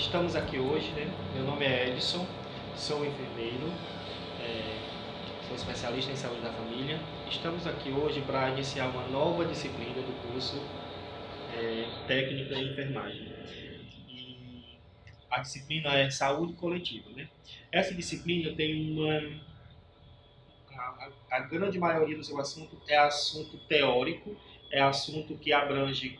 Estamos aqui hoje, né? Meu nome é Edson, sou enfermeiro, sou especialista em saúde da família. Estamos aqui hoje para iniciar uma nova disciplina do curso técnica em enfermagem. E a disciplina é saúde coletiva, né? Essa disciplina tem a grande maioria do seu assunto é assunto teórico, é assunto que abrange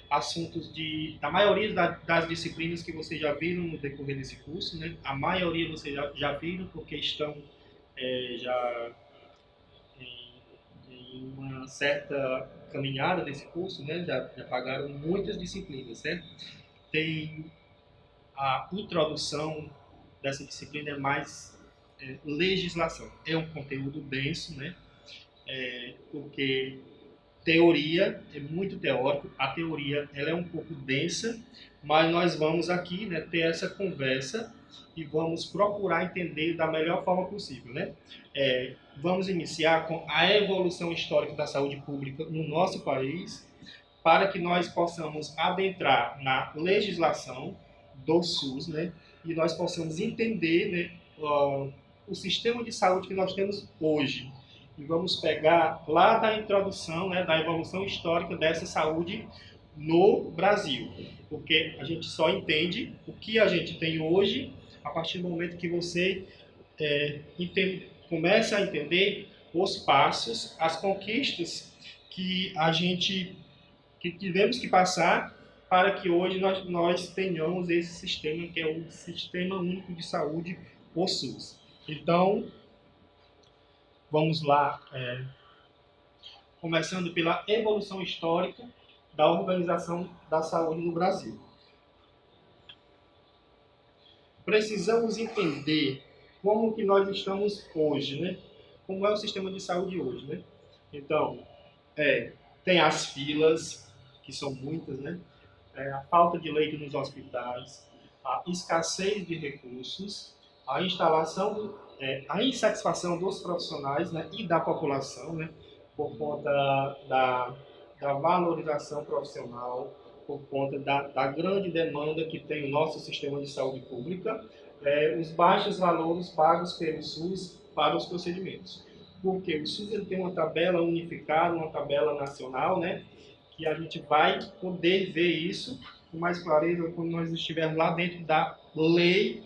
assuntos da maioria das disciplinas que vocês já viram no decorrer desse curso, né? A maioria vocês já viram porque estão já em uma certa caminhada desse curso, né? Já pagaram muitas disciplinas, certo? Tem a introdução dessa disciplina é mais legislação. É um conteúdo denso, né? Porque teoria é muito teórico, a teoria ela é um pouco densa, mas nós vamos aqui, né, ter essa conversa e vamos procurar entender da melhor forma possível, né? Vamos iniciar com a evolução histórica da saúde pública no nosso país, para que nós possamos adentrar na legislação do SUS, né, e nós possamos entender, né, o sistema de saúde que nós temos hoje. E vamos pegar lá da introdução, né, da evolução histórica dessa saúde no Brasil. Porque a gente só entende o que a gente tem hoje a partir do momento que você começa a entender os passos, as conquistas que a gente que tivemos que passar para que hoje nós tenhamos esse sistema que é o Sistema Único de Saúde, o SUS. Então, vamos lá, começando pela evolução histórica da organização da saúde no Brasil. Precisamos entender como que nós estamos hoje, né? Como é o sistema de saúde hoje, né? Então, tem as filas, que são muitas, né? A falta de leito nos hospitais, a escassez de recursos, a a insatisfação dos profissionais, né, e da população, né, por conta da valorização profissional, por conta da grande demanda que tem o nosso sistema de saúde pública, os baixos valores pagos pelo SUS para os procedimentos. Porque o SUS ele tem uma tabela unificada, uma tabela nacional, né, que a gente vai poder ver isso com mais clareza quando nós estivermos lá dentro da lei,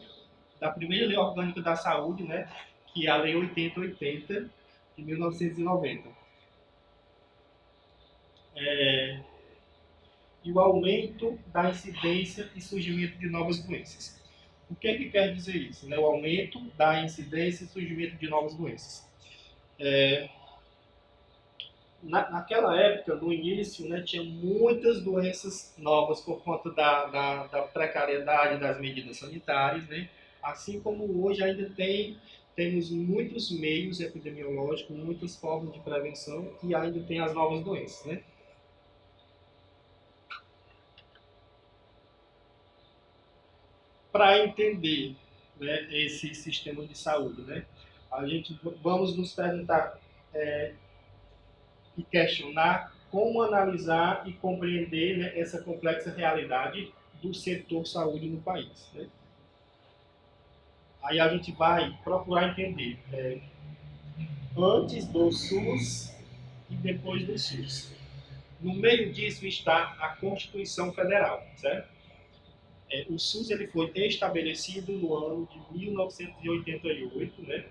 da primeira lei orgânica da saúde, né, que é a Lei 8080 de 1990. E o aumento da incidência e surgimento de novas doenças. O que é que quer dizer isso? Né? O aumento da incidência e surgimento de novas doenças. Naquela época, no início, né, tinha muitas doenças novas por conta da precariedade das medidas sanitárias, né? Assim como hoje ainda temos muitos meios epidemiológicos, muitas formas de prevenção e ainda tem as novas doenças, né? Para entender, né, esse sistema de saúde, né, a gente vamos nos perguntar e questionar como analisar e compreender, né, essa complexa realidade do setor saúde no país. Né? Aí a gente vai procurar entender antes do SUS e depois do SUS. No meio disso está a Constituição Federal, certo? O SUS ele foi estabelecido no ano de 1988, né?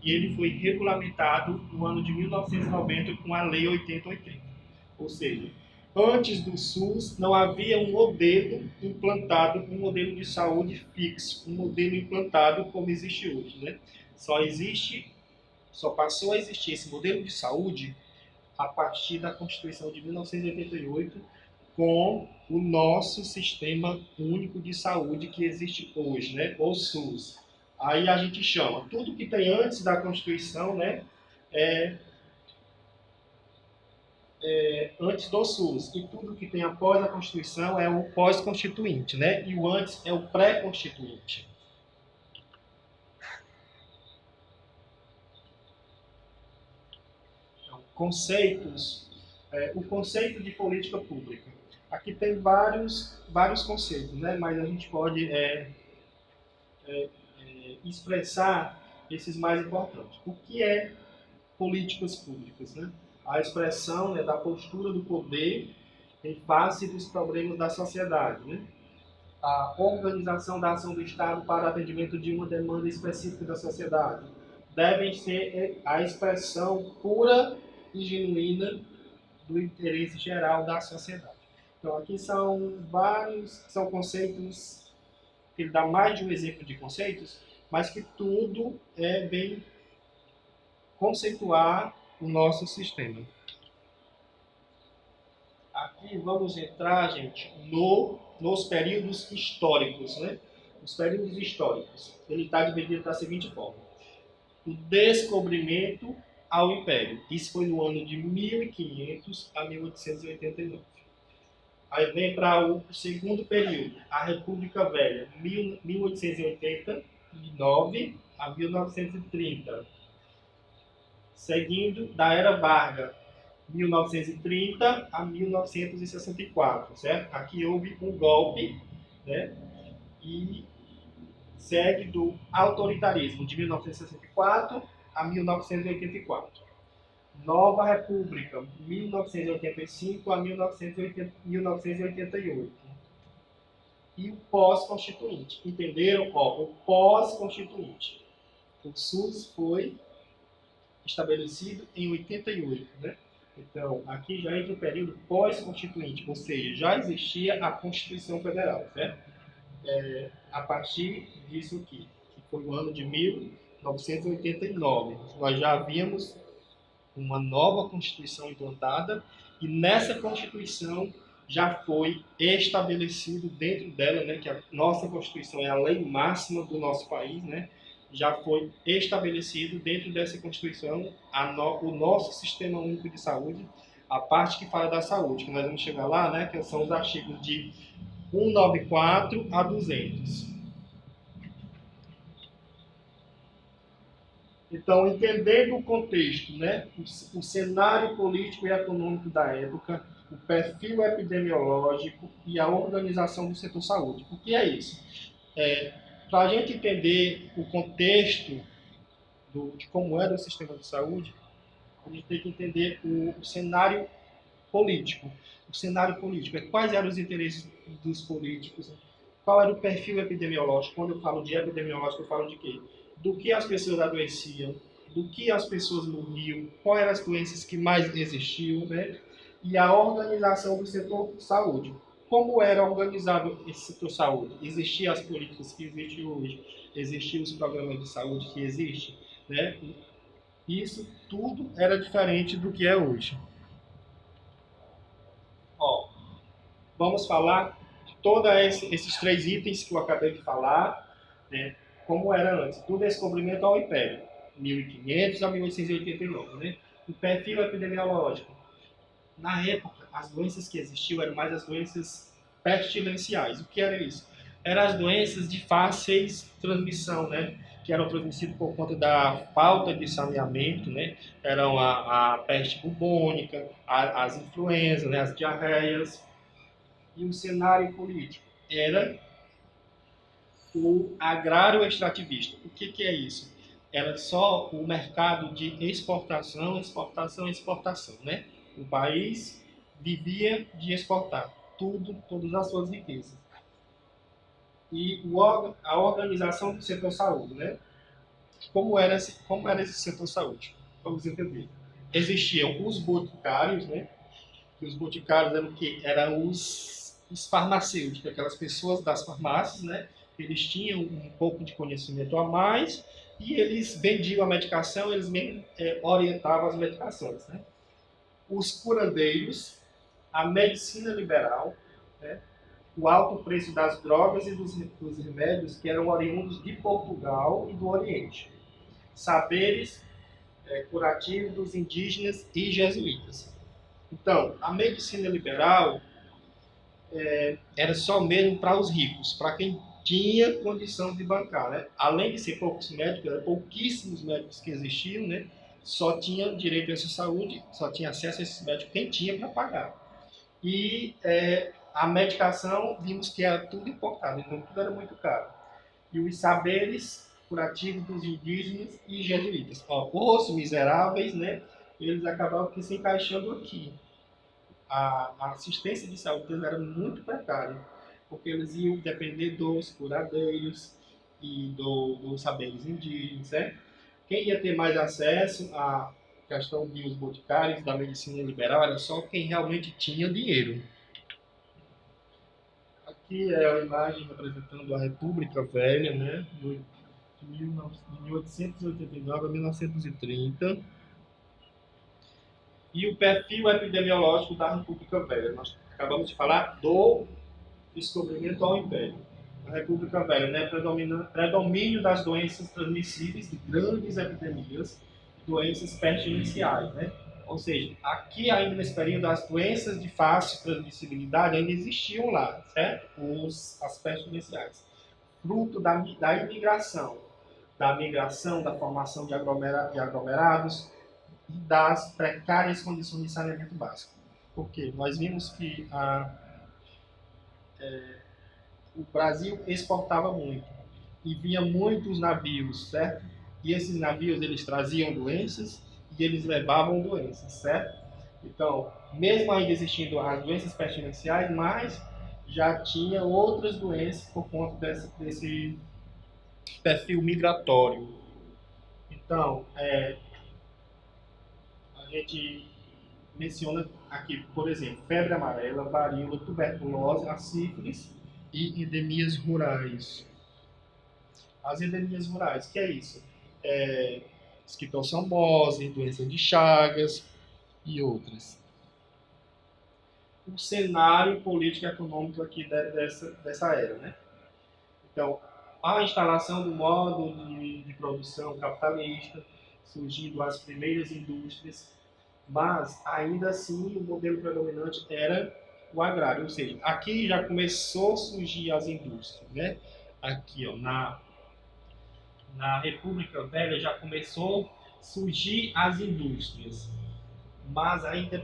E ele foi regulamentado no ano de 1990 com a Lei 8080. Ou seja, antes do SUS não havia um modelo implantado, um modelo de saúde fixo, um modelo implantado como existe hoje, né? Só passou a existir esse modelo de saúde a partir da Constituição de 1988 com o nosso Sistema Único de Saúde que existe hoje, né? O SUS. Aí a gente chama tudo que tem antes da Constituição, né? Antes do SUS. E tudo que tem após a Constituição é o pós-constituinte, né? E o antes é o pré-constituinte. Então, conceitos. O conceito de política pública. Aqui tem vários conceitos, né? Mas a gente pode expressar esses mais importantes. O que é políticas públicas, né? A expressão, né, da postura do poder em face dos problemas da sociedade, né? A organização da ação do Estado para atendimento de uma demanda específica da sociedade. Devem ser a expressão pura e genuína do interesse geral da sociedade. Então, aqui são conceitos, ele dá mais de um exemplo de conceitos, mas que tudo bem conceituar o nosso sistema. Aqui vamos entrar, gente, nos períodos históricos, né? Os períodos históricos. Ele está dividido da seguinte forma: o descobrimento ao Império. Isso foi no ano de 1500 a 1889. Aí vem para o segundo período, a República Velha, 1889 a 1930. Seguindo, da Era Vargas, 1930 a 1964, certo? Aqui houve um golpe, né? E segue do autoritarismo de 1964 a 1984. Nova República, 1985 a 1988. E o pós-constituinte. Entenderam? Ó, o pós-constituinte. O SUS foi estabelecido em 88, né? Então, aqui já entra o período pós-constituinte, ou seja, já existia a Constituição Federal, certo? A partir disso aqui, que foi o ano de 1989. Nós já havíamos uma nova Constituição implantada e nessa Constituição já foi estabelecido dentro dela, né, que a nossa Constituição é a lei máxima do nosso país, né? Já foi estabelecido dentro dessa Constituição o nosso Sistema Único de Saúde, a parte que fala da saúde, que nós vamos chegar lá, né, que são os artigos de 194 a 200. Então, entendendo o contexto, né, o cenário político e econômico da época, o perfil epidemiológico e a organização do setor saúde. O que é isso? Para a gente entender o contexto de como era o sistema de saúde, a gente tem que entender o cenário político. O cenário político é quais eram os interesses dos políticos, qual era o perfil epidemiológico. Quando eu falo de epidemiológico, eu falo de quê? Do que as pessoas adoeciam, do que as pessoas morriam, quais eram as doenças que mais existiam, né? E a organização do setor saúde. Como era organizado esse setor saúde? Existiam as políticas que existem hoje, existiam os programas de saúde que existem, né? Isso tudo era diferente do que é hoje. Ó, vamos falar de todos esses 3 itens que eu acabei de falar, né? Como era antes, do descobrimento ao Império, 1500 a 1889, né? O perfil epidemiológico. Na época, as doenças que existiam eram mais as doenças pestilenciais. O que era isso? Eram as doenças de fáceis transmissão, né? Que eram transmitidas por conta da falta de saneamento, né? Eram a peste bubônica, as influenzas, né? As diarreias. E o cenário político era o agrário extrativista. O que é isso? Era só o mercado de exportação, exportação, né? O país vivia de exportar todas as suas riquezas. E a organização do setor saúde, né? Como era esse setor saúde? Vamos entender. Existiam os boticários, né? E os boticários eram o quê? Eram os farmacêuticos, aquelas pessoas das farmácias, né? Eles tinham um pouco de conhecimento a mais e eles vendiam a medicação, eles mesmo orientavam as medicações, né? Os curandeiros, a medicina liberal, né? O alto preço das drogas e dos remédios que eram oriundos de Portugal e do Oriente. Saberes curativos dos indígenas e jesuítas. Então, a medicina liberal era só mesmo para os ricos, para quem tinha condição de bancar, né? Além de ser poucos médicos, eram pouquíssimos médicos que existiam, né? Só tinha direito a essa saúde, só tinha acesso a esses médicos quem tinha para pagar. E A medicação, vimos que era tudo importado, então tudo era muito caro. E os saberes curativos dos indígenas e jesuítas. Ó, os miseráveis, né, eles acabavam que se encaixando aqui. A assistência de saúde deles era muito precária, porque eles iam depender dos curadeiros e dos saberes indígenas, certo? Quem ia ter mais acesso à questão dos boticários, da medicina liberal, era só quem realmente tinha dinheiro. Aqui é a imagem representando a República Velha, né, de 1889 a 1930. E o perfil epidemiológico da República Velha. Nós acabamos de falar do descobrimento ao Império. A República Velha, né, predomínio das doenças transmissíveis, de grandes epidemias, doenças pestilenciais, né? Ou seja, aqui ainda nesse período as doenças de fácil transmissibilidade ainda existiam lá, certo? As pestilenciais. Fruto da imigração, da migração, da formação de aglomerados e das precárias condições de saneamento básico. Porque nós vimos que o Brasil exportava muito e vinha muitos navios, certo? E esses navios eles traziam doenças e eles levavam doenças, certo? Então, mesmo ainda existindo as doenças pestilenciais, mas já tinha outras doenças por conta desse perfil migratório. Então, a gente menciona aqui, por exemplo, febre amarela, varíola, tuberculose, a sífilis e endemias rurais. As endemias rurais, que é isso? Esquistossomose, doença de Chagas e outras. O cenário político e econômico aqui dessa era, né? Então, a instalação do modo de produção capitalista, surgindo as primeiras indústrias, mas ainda assim o modelo predominante era o agrário, ou seja, aqui já começou a surgir as indústrias, né? Aqui, ó, na República Velha já começou a surgir as indústrias, mas ainda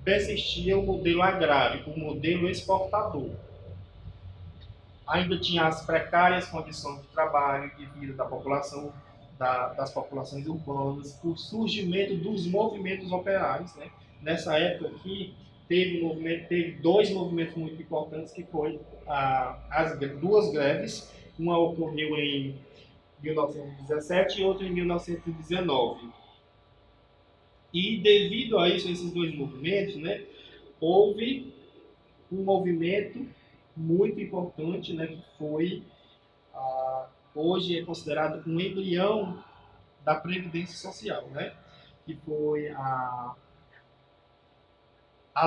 persistia o modelo agrário, o modelo exportador. Ainda tinha as precárias condições de trabalho e de vida da população, das populações urbanas, o surgimento dos movimentos operários, né? Nessa época aqui teve dois movimentos muito importantes que foi as duas greves, uma ocorreu em 1917 e outra em 1919. E devido a isso, esses dois movimentos, né, houve um movimento muito importante, né, que foi, hoje é considerado um embrião da Previdência Social, né, que foi a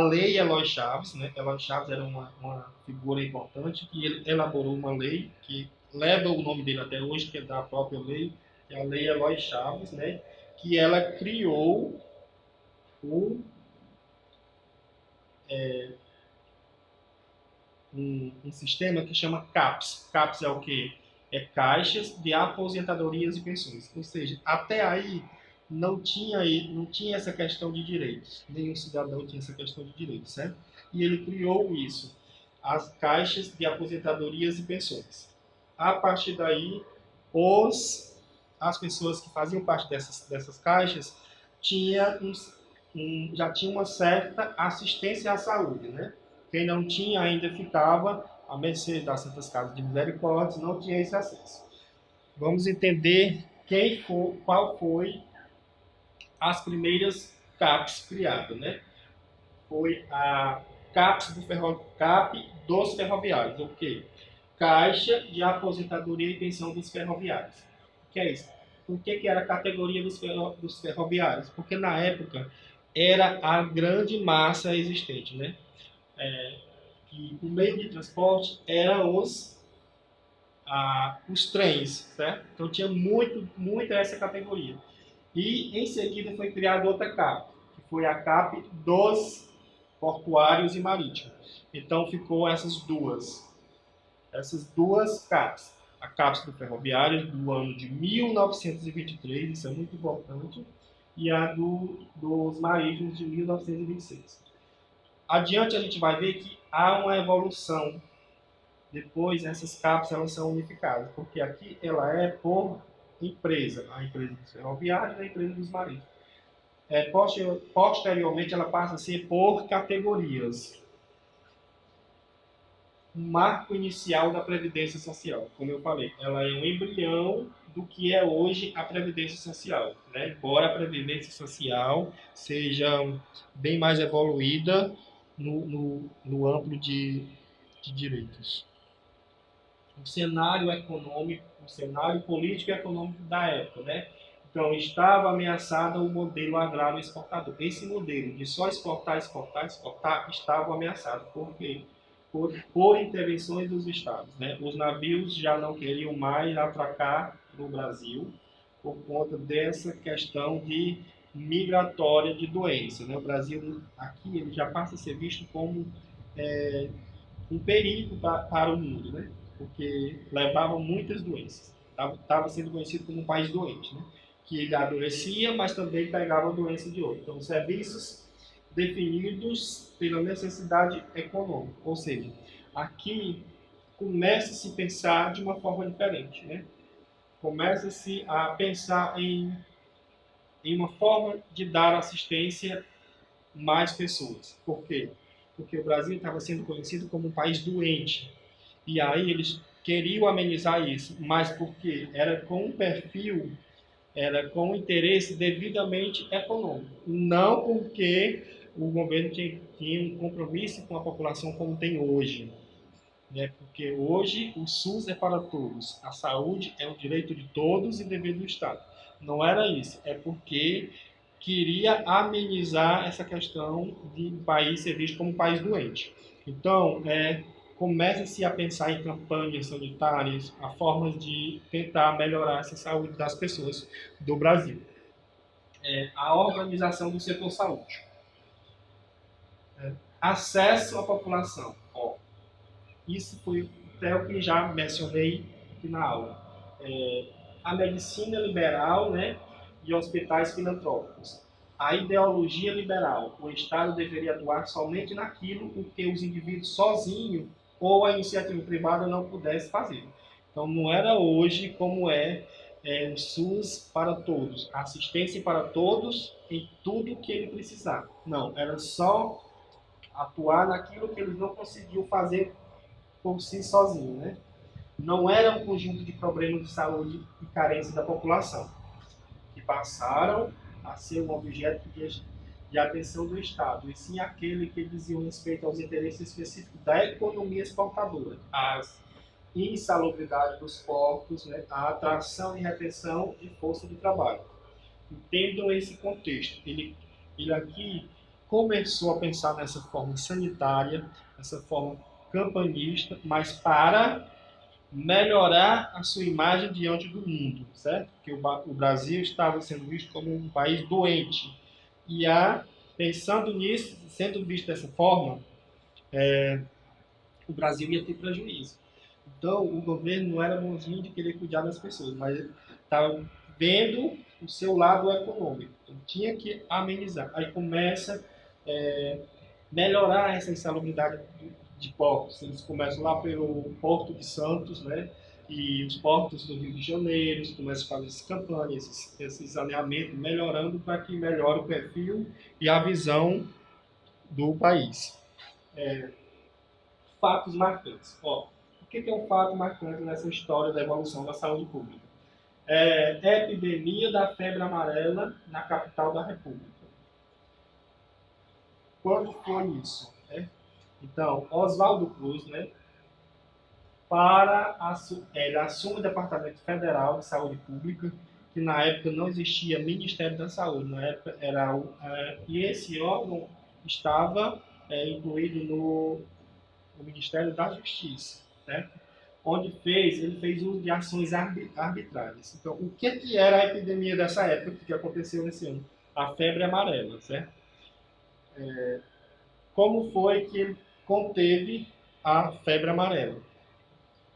Lei Eloy Chaves. Né? Eloy Chaves era uma figura importante que ele elaborou uma lei que leva o nome dele até hoje, que é da própria lei, que é a Lei Eloy Chaves, né, que ela criou um sistema que chama CAPS. CAPS é o quê? É Caixas de Aposentadorias e Pensões. Ou seja, até aí não tinha essa questão de direitos. Nenhum cidadão tinha essa questão de direitos, certo? E ele criou isso, as Caixas de Aposentadorias e Pensões. A partir daí, as pessoas que faziam parte dessas caixas já tinham uma certa assistência à saúde, né? Quem não tinha ainda ficava à mercê das Santas Casas de Misericórdia, não tinha esse acesso. Vamos entender qual foi as primeiras CAPs criadas, né? Foi a CAP dos ferroviários, o quê? Caixa de Aposentadoria e Pensão dos Ferroviários. O que é isso? Por que era a categoria dos ferroviários? Porque na época era a grande massa existente, né? Que o meio de transporte era os trens, certo? Então tinha muito essa categoria. E em seguida foi criada outra CAP, que foi a CAP dos portuários e marítimos. Então ficou essas duas CAPs. A CAPS do ferroviário do ano de 1923, isso é muito importante, e a dos marítimos de 1926. Adiante a gente vai ver que há uma evolução. Depois essas CAPs elas são unificadas, porque aqui ela é por empresa, a empresa dos ferroviários e a empresa dos marítimos. Posteriormente ela passa a ser por categorias. O marco inicial da Previdência Social, como eu falei, ela é um embrião do que é hoje a Previdência Social, né? Embora a Previdência Social seja bem mais evoluída no amplo de direitos. O cenário econômico, o cenário político e econômico da época, né? Então, estava ameaçado o modelo agrário exportador. Esse modelo de só exportar, exportar, exportar, estava ameaçado. Por quê? Por intervenções dos estados, né? Os navios já não queriam mais atracar no Brasil por conta dessa questão de migratória de doença, né? O Brasil aqui ele já passa a ser visto como um perigo para o mundo, né? Porque levava muitas doenças. Estava sendo conhecido como um país doente, né? Que ele adoecia, mas também pegava a doença de outro. Então, serviços definidos pela necessidade econômica. Ou seja, aqui começa-se a pensar de uma forma diferente, né? Começa-se a pensar em uma forma de dar assistência a mais pessoas. Por quê? Porque o Brasil estava sendo conhecido como um país doente. E aí eles queriam amenizar isso, mas porque era com um perfil, era com um interesse devidamente econômico. Não porque o governo tinha um compromisso com a população como tem hoje. Né? Porque hoje o SUS é para todos, a saúde é um direito de todos e dever do Estado. Não era isso, é porque queria amenizar essa questão de o país ser visto como um país doente. Então, começa-se a pensar em campanhas sanitárias, a formas de tentar melhorar essa saúde das pessoas do Brasil. A organização do setor saúde. Acesso à população. Isso foi até o que já mencionei aqui na aula. A medicina liberal, né, e hospitais filantrópicos. A ideologia liberal. O Estado deveria atuar somente naquilo o que os indivíduos sozinhos ou a iniciativa privada não pudesse fazer. Então, não era hoje como o SUS para todos, assistência para todos em tudo que ele precisar. Não, era só atuar naquilo que eles não conseguiam fazer por si sozinho, né? Não era um conjunto de problemas de saúde e carência da população, que passaram a ser um objeto de atenção do Estado, e sim aquele que dizia respeito aos interesses específicos da economia exportadora, as insalubridade dos portos, né, a atração e retenção de força de trabalho. Entendam esse contexto. Ele aqui começou a pensar nessa forma sanitária, essa forma campanista, mas para melhorar a sua imagem diante do mundo, certo? Porque o Brasil estava sendo visto como um país doente. E pensando nisso, sendo visto dessa forma, o Brasil ia ter prejuízo. Então, o governo não era bonzinho de querer cuidar das pessoas, mas estava vendo o seu lado econômico. Então, tinha que amenizar. Aí começa melhorar essa insalubridade de portos. Eles começam lá pelo Porto de Santos, né? E os portos do Rio de Janeiro, eles começam a fazer essas campanhas, esses alinhamentos, melhorando para que melhore o perfil e a visão do país. Fatos marcantes. O que é um fato marcante nessa história da evolução da saúde pública? A epidemia da febre amarela na capital da República. Quando foi isso? Então, Oswaldo Cruz, né, ele assume o Departamento Federal de Saúde Pública, que na época não existia Ministério da Saúde, na época e esse órgão estava incluído no Ministério da Justiça, certo? Onde ele fez uso de ações arbitrárias. Então, o que era a epidemia dessa época, que aconteceu nesse ano? A febre amarela, certo? Como foi que ele conteve a febre amarela?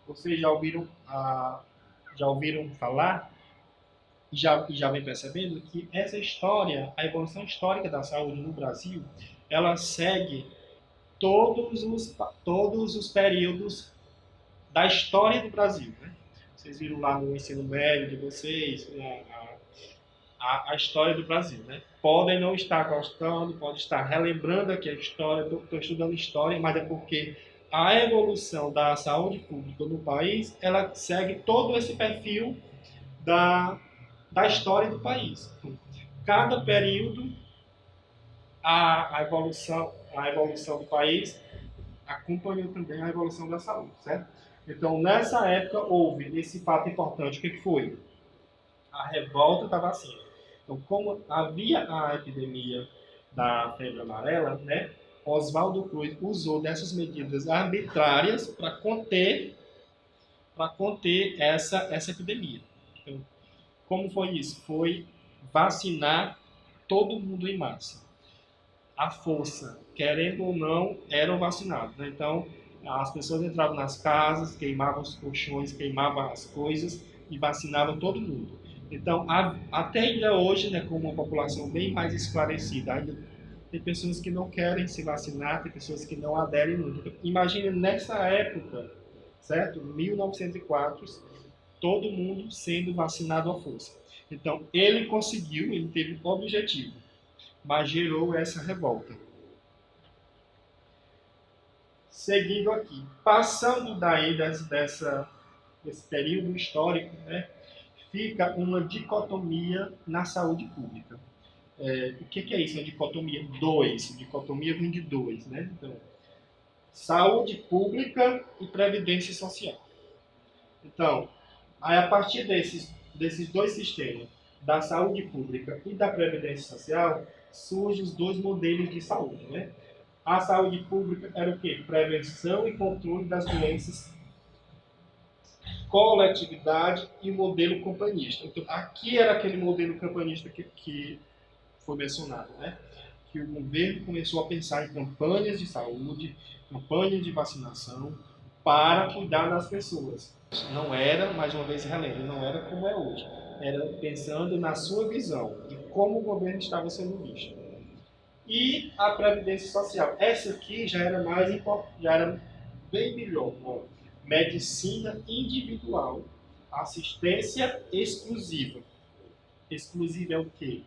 Vocês já ouviram falar e já vem percebendo que essa história, a evolução histórica da saúde no Brasil, ela segue todos os períodos da história do Brasil, né? Vocês viram lá no ensino médio de vocês, a história do Brasil, né? Podem não estar gostando, podem estar relembrando aqui a história, estou estudando história, mas é porque a evolução da saúde pública no país, ela segue todo esse perfil da história do país. Cada período, a evolução do país acompanhou também a evolução da saúde, certo? Então, nessa época, houve esse fato importante. O que foi? A revolta da vacina. Então, como havia a epidemia da febre amarela, né, Oswaldo Cruz usou dessas medidas arbitrárias para conter essa epidemia. Então, como foi isso? Foi vacinar todo mundo em massa. A força, querendo ou não, eram vacinados, né? Então, as pessoas entravam nas casas, queimavam os colchões, queimavam as coisas e vacinavam todo mundo. Então, até ainda hoje, né, com uma população bem mais esclarecida, ainda tem pessoas que não querem se vacinar, tem pessoas que não aderem muito. Então, imagine nessa época, certo? 1904, todo mundo sendo vacinado à força. Então, ele conseguiu, ele teve o objetivo, mas gerou essa revolta. Seguindo aqui, passando daí desse período histórico, né, fica uma dicotomia na saúde pública. O que é isso, a dicotomia? Dicotomia vem de dois, né? Então, saúde pública e previdência social. Então, aí a partir desses dois sistemas, da saúde pública e da previdência social, surgem os dois modelos de saúde, né? A saúde pública era o quê? Prevenção e controle das doenças, coletividade e modelo campanista. Então, aqui era aquele modelo campanista que foi mencionado, né? Que o governo começou a pensar em campanhas de saúde, campanhas de vacinação, para cuidar das pessoas. Não era, mais uma vez relembro, não era como é hoje. Era pensando na sua visão e como o governo estava sendo visto. E a previdência social. Essa aqui já era mais importante, já era bem melhor. Ó. Medicina individual, assistência exclusiva. Exclusiva é o quê?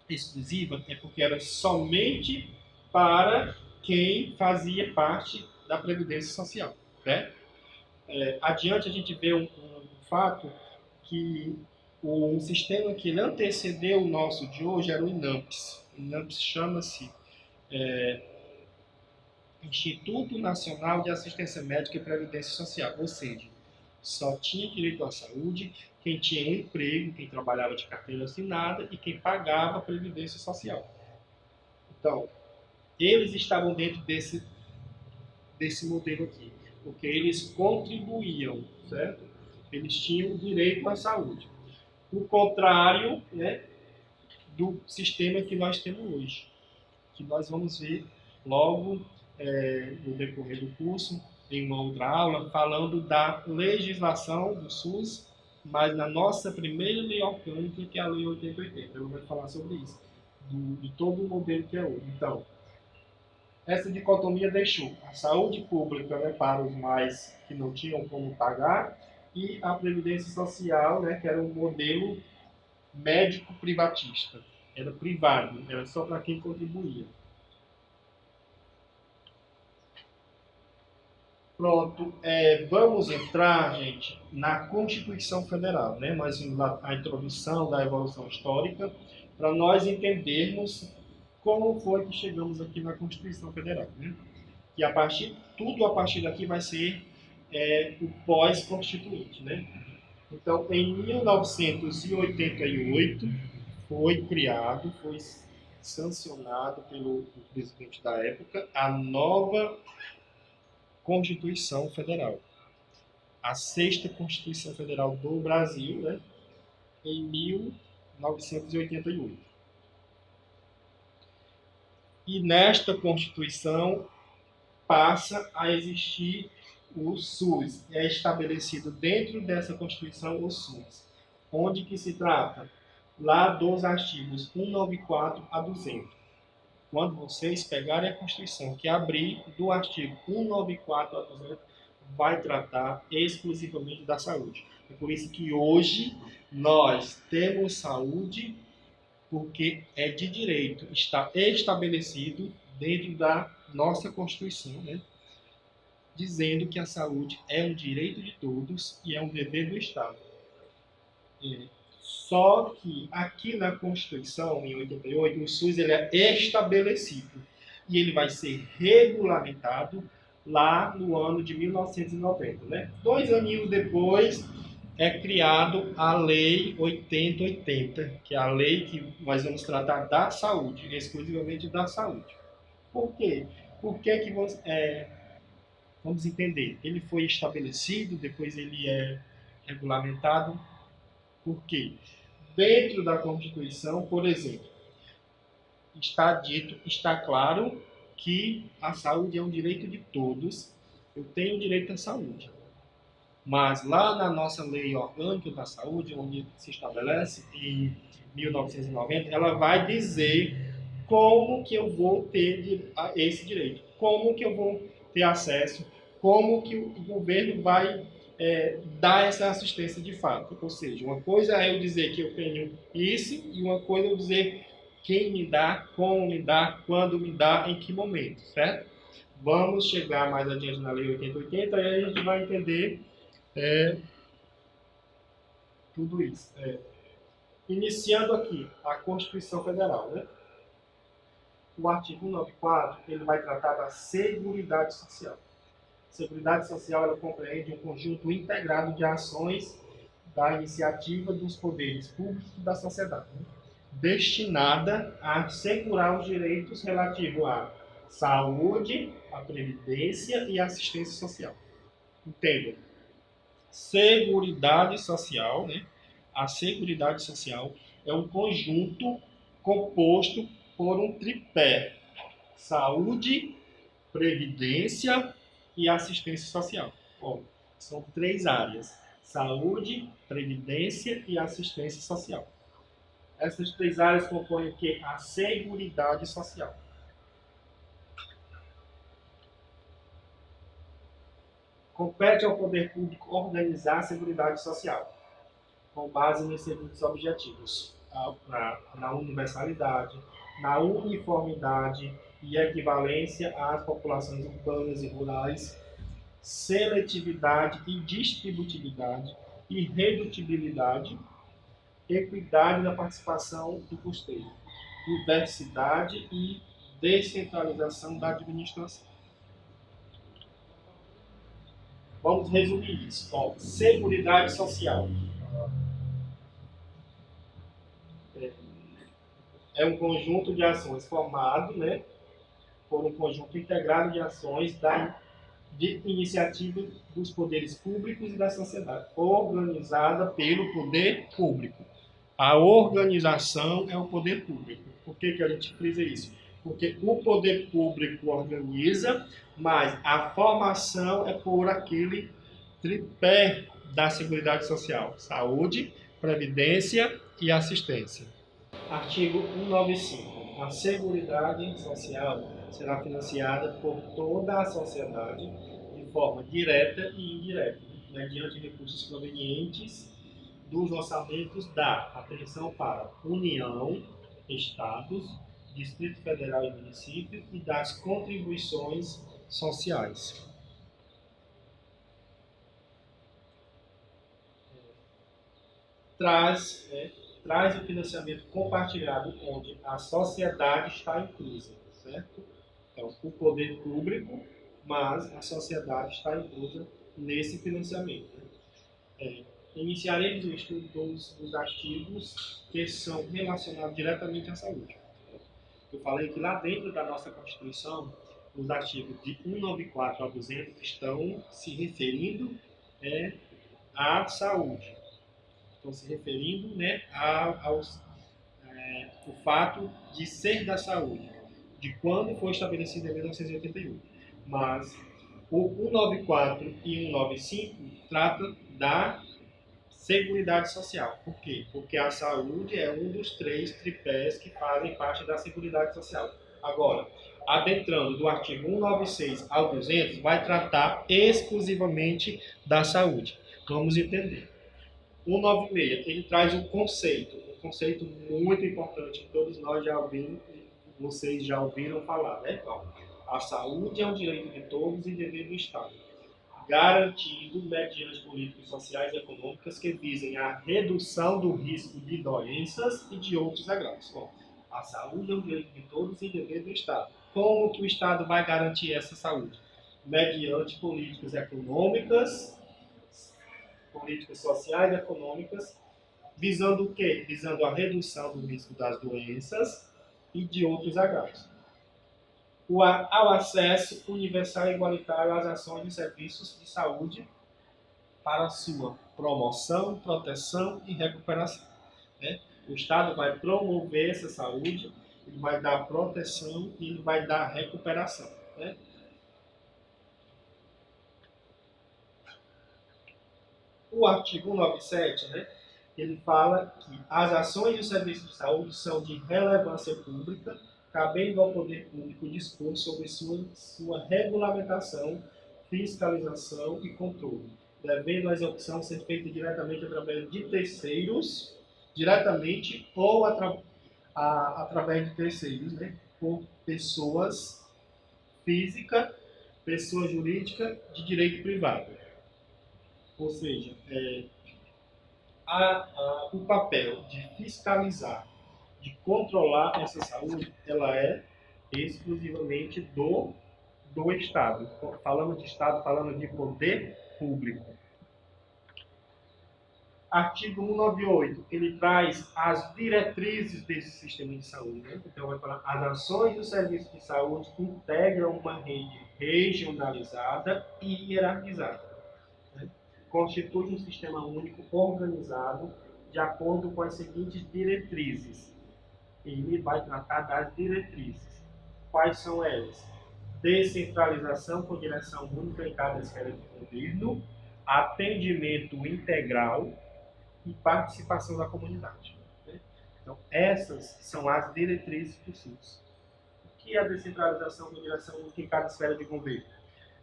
Exclusiva é porque era somente para quem fazia parte da previdência social, né? Adiante a gente vê um fato que um sistema que antecedeu o nosso de hoje era o INAMPS. O INAMPS chama-se Instituto Nacional de Assistência Médica e Previdência Social, ou seja, só tinha direito à saúde quem tinha um emprego, quem trabalhava de carteira assinada e quem pagava a previdência social. Então, eles estavam dentro desse modelo aqui, porque eles contribuíam, certo? Eles tinham direito à saúde. O contrário, né, do sistema que nós temos hoje, que nós vamos ver logo no decorrer do curso, em uma outra aula, falando da legislação do SUS, mas na nossa primeira lei orgânica, que é a Lei 8080. Eu vou falar sobre isso, de todo o modelo que é hoje. Então, essa dicotomia deixou a saúde pública, né, para os mais que não tinham como pagar, e a previdência social, né, que era um modelo médico privatista. Era privado, era só para quem contribuía. Pronto, vamos entrar, gente, na Constituição Federal, né? Nós vimos a introdução da evolução histórica, para nós entendermos como foi que chegamos aqui na Constituição Federal, né? E tudo a partir daqui vai ser o pós-constituinte, né? Então, em 1988, foi sancionado pelo presidente da época, a nova Constituição Federal. A sexta Constituição Federal do Brasil, né, em 1988. E nesta Constituição passa a existir o SUS. É estabelecido dentro dessa Constituição o SUS. Onde que se trata? Lá dos artigos 194 a 200. quando vocês pegarem a Constituição, que abrir do artigo 194 a 200, vai tratar exclusivamente da saúde. É por isso que hoje nós temos saúde, porque é de direito, está estabelecido dentro da nossa Constituição, né? Dizendo que a saúde é um direito de todos e é um dever do Estado. Só que aqui na Constituição, em 88, o SUS ele é estabelecido e ele vai ser regulamentado lá no ano de 1990. Né? 2 aninhos depois é criado a Lei 8080, que é a lei que nós vamos tratar da saúde, exclusivamente da saúde. Por quê? Por que vamos entender? Ele foi estabelecido, depois ele é regulamentado. Por quê? Dentro da Constituição, por exemplo, está dito, está claro que a saúde é um direito de todos. Eu tenho direito à saúde. Mas lá na nossa lei orgânica da saúde, onde se estabelece em 1990, ela vai dizer como que eu vou ter esse direito, como que eu vou ter acesso, como que o governo vai dar essa assistência de fato. Ou seja, uma coisa é eu dizer que eu tenho isso e uma coisa é eu dizer quem me dá, como me dá, quando me dá, em que momento, certo? Vamos chegar mais adiante na Lei 8080 e aí a gente vai entender tudo isso. Iniciando aqui a Constituição Federal, né? O artigo 194 ele vai tratar da Seguridade Social. A Seguridade Social ela compreende um conjunto integrado de ações da iniciativa dos poderes públicos e da sociedade, né? Destinada a assegurar os direitos relativos à saúde, à previdência e à assistência social. Entendam? Seguridade Social, né? A Seguridade Social é um conjunto composto por um tripé: saúde, previdência e assistência social. Bom, são 3 áreas: saúde, previdência e assistência social. Essas 3 áreas compõem o que? A Seguridade Social. Compete ao poder público organizar a Seguridade Social, com base nos seguintes objetivos: na universalidade, na uniformidade e equivalência às populações urbanas e rurais, seletividade e distributividade e redutibilidade, equidade da participação do custeio, diversidade e descentralização da administração. Vamos resumir isso. Bom, Seguridade Social é um conjunto de ações formado, né, por um conjunto integrado de ações de iniciativa dos poderes públicos e da sociedade, organizada pelo poder público. A organização é o poder público. Por que a gente frisa isso? Porque o poder público organiza, mas a formação é por aquele tripé da Seguridade Social: saúde, previdência e assistência. Artigo 195. A Seguridade Social será financiada por toda a sociedade de forma direta e indireta, mediante recursos provenientes dos orçamentos da atenção para União, Estados, Distrito Federal e Município e das contribuições sociais. Traz o financiamento compartilhado, onde a sociedade está inclusa, certo? Então, o poder público, mas a sociedade está inclusa nesse financiamento. Iniciaremos o estudo dos artigos que são relacionados diretamente à saúde. Eu falei que lá dentro da nossa Constituição, os artigos de 194 a 200 estão se referindo à saúde. Estão se referindo, né, o fato de ser da saúde, de quando foi estabelecido em 1988. Mas o 194 e 195 tratam da Seguridade Social. Por quê? Porque a saúde é um dos 3 tripés que fazem parte da Seguridade Social. Agora, adentrando do artigo 196 ao 200, vai tratar exclusivamente da saúde. Vamos entender. 196, ele traz um conceito muito importante que todos nós já ouvimos, vocês já ouviram falar, né? Então, a saúde é um direito de todos e dever do Estado, garantido mediante políticas sociais e econômicas que visem a redução do risco de doenças e de outros agravos. Bom, a saúde é um direito de todos e dever do Estado. Como que o Estado vai garantir essa saúde? Mediante políticas econômicas, políticas sociais e econômicas, visando o quê? Visando a redução do risco das doenças e de outros agravos. Ao acesso universal e igualitário às ações e serviços de saúde para sua promoção, proteção e recuperação. Né? O Estado vai promover essa saúde, ele vai dar proteção e ele vai dar recuperação. Né? O artigo 197, né, ele fala que as ações e os serviços de saúde são de relevância pública, cabendo ao poder público dispor sobre sua regulamentação, fiscalização e controle, devendo a execução ser feita diretamente através de terceiros, diretamente ou através de terceiros, né, por pessoas física, pessoa jurídica de direito privado. Ou seja, o papel de fiscalizar, de controlar essa saúde, ela é exclusivamente do Estado. Falando de Estado, falando de poder público. Artigo 198, ele traz as diretrizes desse sistema de saúde. Né? Então, vai falar, as ações do serviço de saúde integram uma rede regionalizada e hierarquizada. Né? Constitui um sistema único organizado de acordo com as seguintes diretrizes. Ele vai tratar das diretrizes. Quais são elas? Descentralização com direção única em cada esfera de governo, atendimento integral e participação da comunidade. Então, essas são as diretrizes do SUS. O que é a descentralização com direção única em cada esfera de governo?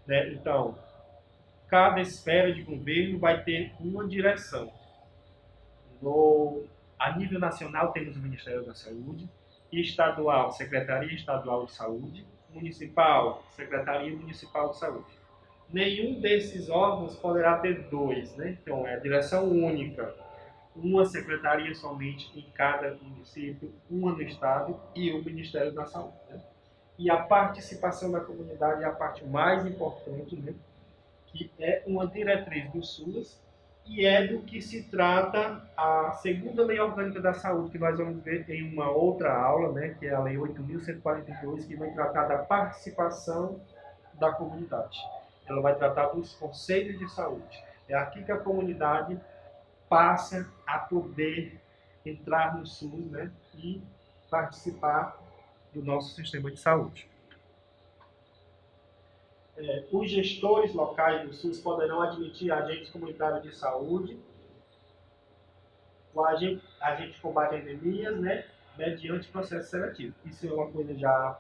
Então, cada esfera de governo vai ter uma direção. A nível nacional, temos o Ministério da Saúde, estadual, Secretaria Estadual de Saúde, municipal, Secretaria Municipal de Saúde. Nenhum desses órgãos poderá ter dois, né? Então, é a direção única, uma secretaria somente em cada município, uma no estado e o Ministério da Saúde. Né? E a participação da comunidade é a parte mais importante, né? Que é uma diretriz do SUS e é do que se trata a segunda lei orgânica da saúde, que nós vamos ver em uma outra aula, né, que é a lei 8.142, que vai tratar da participação da comunidade. Ela vai tratar dos conselhos de saúde. É aqui que a comunidade passa a poder entrar no SUS, né, e participar do nosso sistema de saúde. Os gestores locais do SUS poderão admitir agentes comunitários de saúde, o agente combate endemias, né, mediante processo seletivo. Isso é uma coisa já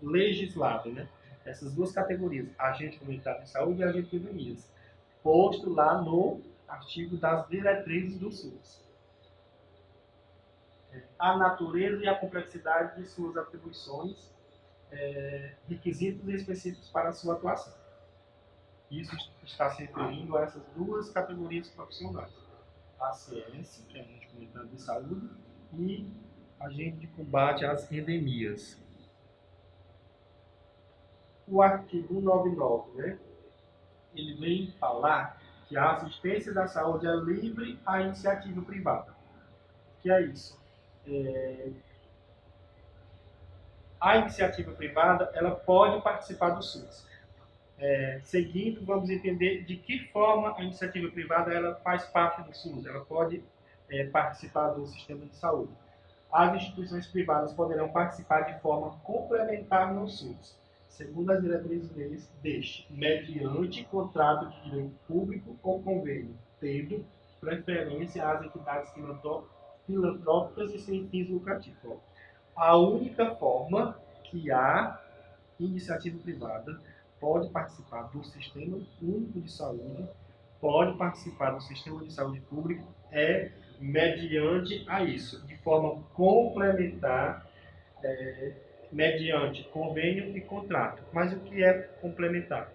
legislada, né? Essas duas categorias, agente comunitário de saúde e agente de endemias, posto lá no artigo das diretrizes do SUS. A natureza e a complexidade de suas atribuições, requisitos específicos para a sua atuação. Isso está se referindo a essas duas categorias profissionais. ACS, que é agente comunitário de saúde, e agente de combate às endemias. O artigo 199, né? Ele vem falar que a assistência da saúde é livre à iniciativa privada. O que é isso? A iniciativa privada, ela pode participar do SUS. Seguindo, vamos entender de que forma a iniciativa privada ela faz parte do SUS, ela pode participar do sistema de saúde. As instituições privadas poderão participar de forma complementar no SUS, segundo as diretrizes deste, mediante contrato de direito público ou convênio, tendo preferência às entidades filantrópicas e sem fins lucrativos. a única forma que a iniciativa privada pode participar do Sistema Único de Saúde, pode participar do Sistema de Saúde Público, é mediante a isso, de forma complementar, mediante convênio e contrato. Mas o que é complementar?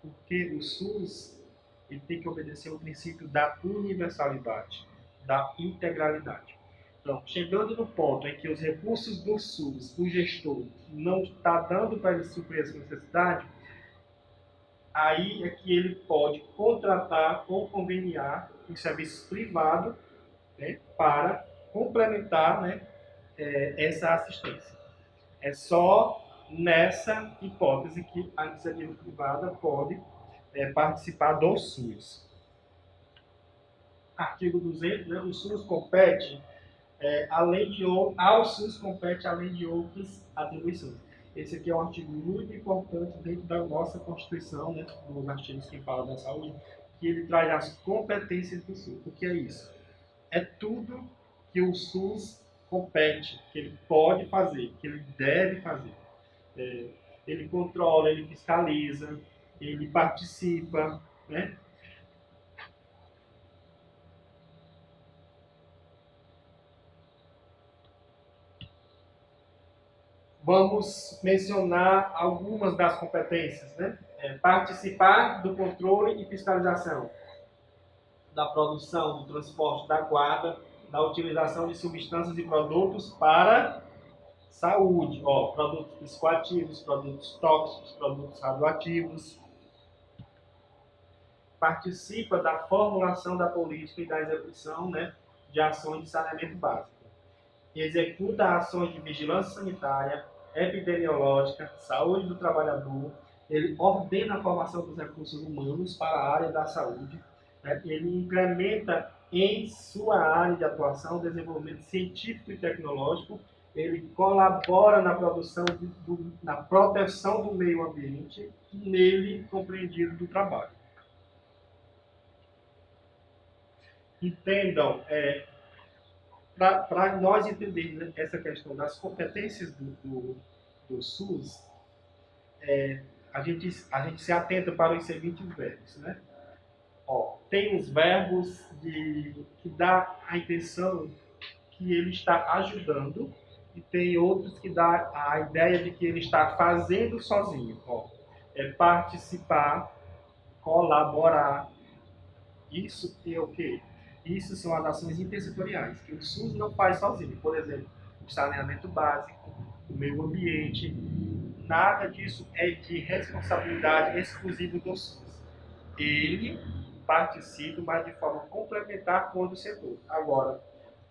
Porque o SUS ele tem que obedecer ao princípio da universalidade, da integralidade. Então, chegando no ponto em que os recursos do SUS, o gestor, não está dando para ele suprir essa necessidade, aí é que ele pode contratar ou conveniar um serviço privado, né, para complementar, né, essa assistência. É só nessa hipótese que a iniciativa privada pode participar do SUS. Artigo 200, né, o SUS compete, ao SUS compete além de outras atribuições. Esse aqui é um artigo muito importante dentro da nossa Constituição, né, dos artigos que falam da saúde, que ele traz as competências do SUS. O que é isso? É tudo que o SUS compete, que ele pode fazer, que ele deve fazer. Ele controla, ele fiscaliza, ele participa, né? Vamos mencionar algumas das competências, né? Participar do controle e fiscalização da produção, do transporte, da guarda, da utilização de substâncias e produtos para saúde, produtos psicoativos, produtos tóxicos, produtos radioativos. Participa da formulação da política e da execução, né, de ações de saneamento básico. Executa ações de vigilância sanitária, epidemiológica, saúde do trabalhador. Ele ordena a formação dos recursos humanos para a área da saúde. Né? Ele implementa em sua área de atuação desenvolvimento científico e tecnológico. Ele colabora na produção, na proteção do meio ambiente, nele compreendido do trabalho. Entendam, para nós entendermos essa questão das competências do SUS, a gente se atenta para os seguintes verbos, né? Tem os verbos que dá a intenção que ele está ajudando e tem outros que dá a ideia de que ele está fazendo sozinho. Participar, colaborar. Isso é o quê? Isso são as ações intersetoriais, que o SUS não faz sozinho. Por exemplo, o saneamento básico, o meio ambiente, nada disso é de responsabilidade exclusiva do SUS. Ele participa, mas de forma complementar com o setor. Agora,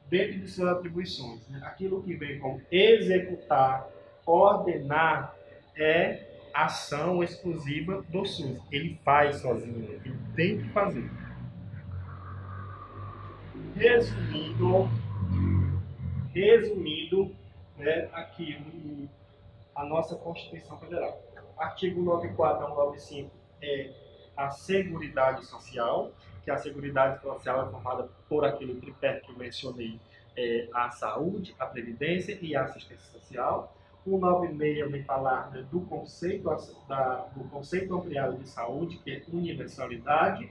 dentro de suas atribuições, né, aquilo que vem como executar, ordenar, é ação exclusiva do SUS. Ele faz sozinho, ele tem que fazer. Resumindo, né, aqui a nossa Constituição Federal. Artigo 94 ao 95 é a Seguridade Social, que a Seguridade Social é formada por aquele tripé que eu mencionei, a saúde, a previdência e a assistência social. O 96 vem falar, né, do conceito ampliado de saúde, que é universalidade.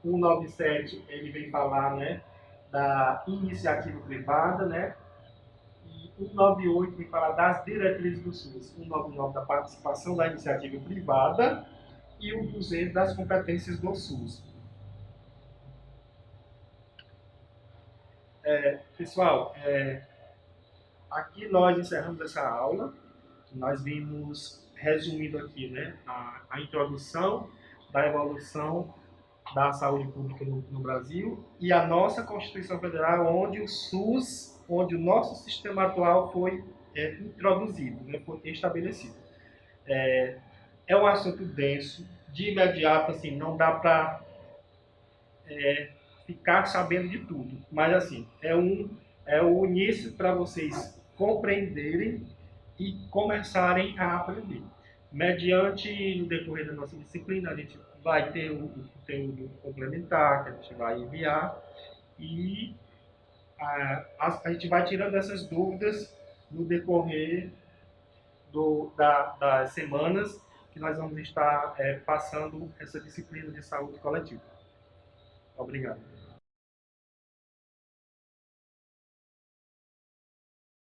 O 97 ele vem falar, né, da iniciativa privada, né? E 198 vem falar das diretrizes do SUS, 199 da participação da iniciativa privada e o 200 das competências do SUS. Pessoal, aqui nós encerramos essa aula. Nós vimos, resumindo aqui, né, a introdução da evolução da saúde pública no Brasil e a nossa Constituição Federal, onde o SUS, onde o nosso sistema atual foi introduzido, né, foi estabelecido. É um assunto denso, de imediato, assim, não dá para ficar sabendo de tudo, mas assim, é o início para vocês compreenderem e começarem a aprender. Mediante, no decorrer da nossa disciplina, a gente vai ter o conteúdo complementar, que a gente vai enviar, e a gente vai tirando essas dúvidas no decorrer das semanas que nós vamos estar passando essa disciplina de saúde coletiva. Obrigado.